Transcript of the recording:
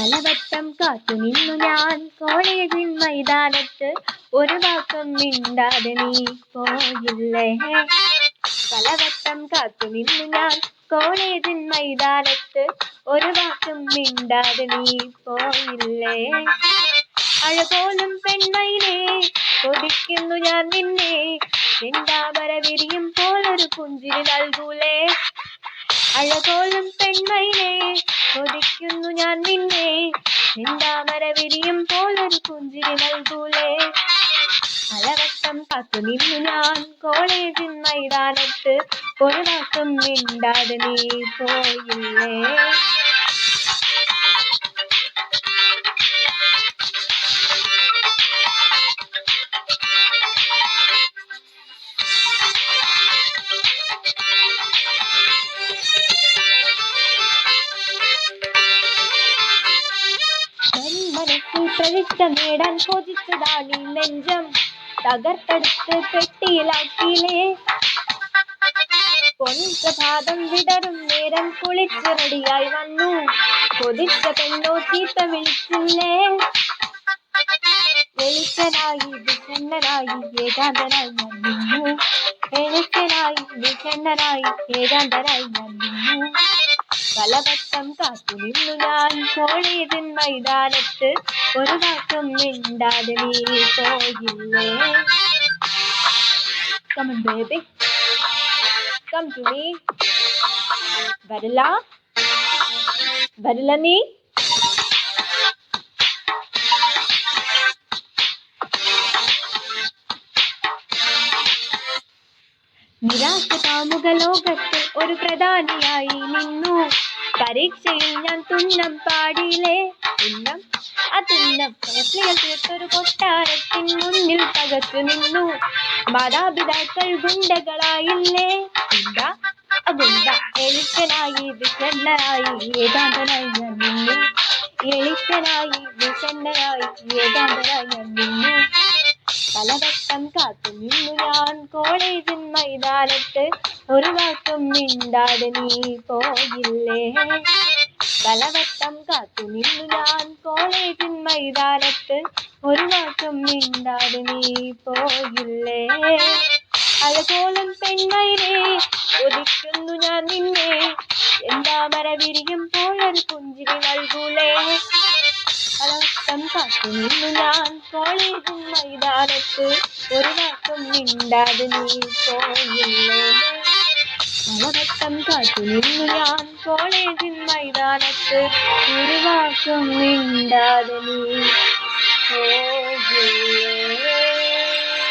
പലവട്ടം കാത്തു നിന്നു ഞാൻ കോളേജിൻ മൈതാനത്ത്, ഒരു വാക്കും മിണ്ടാതെ നീ പോയില്ലേ. പലവട്ടം കാത്തു നിന്നു ഞാൻ കോളേജിൻ മൈതാനത്ത്, ഒരു വാക്കും മിണ്ടാതെ നീ പോയില്ലേ. അഴപോലും പെൺമയിലേ, കൊതിക്കുന്നു ഞാൻ നിന്നെ, ചെന്താമര വിരിയും പോലൊരു പുഞ്ചിരി നൽകൂലേ. അഴപോലും പെൺമയിലേ, കൊതിക്കുന്നു ഞാൻ നിന്നെ, ചെന്താമര വിരിയും പോലൊരു പുഞ്ചിരി നൽകൂലേ. പലവട്ടം കാത്തു നിന്നു ഞാൻ കോളേജിൻ മൈതാനത്ത്, ഒരു വാക്കും മിണ്ടാതെ നീ പോയില്ലേ. മനസ്സിൽ പ്രവിഷ്ട നേടാൻ കൊതിച്ചതാണീ നെഞ്ചം, തകർത്തെടുത്ത് പെട്ടിയിലാക്കിയില്ലേ. പൊൻപ്രഭാതം വിടരും നേരം കുളിച്ച് റെഡിയായി വന്നു, കൊതിച്ച പെണ്ണോ ചീത്ത വിളിച്ചില്ലേ. വെളിച്ചനായി വിഷണ്ണനായി ഏകാന്തനായി ഞാൻ നിന്നു, വെളിച്ചനായി വിഷണ്ണനായി ഏകാന്തനായി ഞാൻ നിന്നു. പലവട്ടം കാത്തു നിന്നു ഞാൻ കോളേജിൻ മൈതാനത്ത്, ഒരു വാക്കും മിണ്ടാതെ നീ പോയില്ലേ. Come on baby, come to me. വരില്ല വരില്ല നീ. നിരാശ കാമുക ലോകത്ത് ഒരു പ്രധാനിയായി നിന്നു, പരീക്ഷയിൽ ഞാൻ തുന്നം പാടിയില്ലേ. തുന്നം അതുന്നം പ്രശ്നങ്ങൾ തീർത്തൊരു കൊട്ടാരത്തിൻ മുന്നിൽ പകച്ചു നിന്നു, മാതാപിതാക്കൾ ഗുണ്ടകളായില്ലേ. ഗുണ്ട ഗുണ്ട എളിച്ചനായി വിഷണ്ണനായി ഏകാന്തനായി ഞാൻ നിന്നു, എളിച്ചനായി വിഷണ്ണനായി ഏകാന്തനായി ഞാൻ നിന്നു. പലവട്ടം കാത്തു നിന്നു ഞാൻ കോളേജിൻ മൈതാനത്ത്, ഒരു വാക്കും മിണ്ടാതെ നീ പോയില്ലേ. പലവട്ടം കാത്തു നിന്നു ഞാൻ കോളേജിൻ മൈതാനത്ത്, ഒരു വാക്കും മിണ്ടാതെ നീ പോയില്ലേ. അഴപോലും പെൺമയിലേ, കൊതിക്കുന്നു ഞാൻ നിന്നെ, ചെന്താമര വിരിയും പോലൊരു പുഞ്ചിരി നൽകൂലേ. പലവട്ടം കാത്തു നിന്നു ഞാൻ കോളേജിൻ മൈതാനത്ത്, ഒരു വാക്കും മിണ്ടാതെ നീ പോയില്ലേ. പലവട്ടം കാത്തു നിന്നു ഞാൻ കോളേജിൻ മൈതാനത്ത്, ഒരു വാക്കും മിണ്ടാതെ നീ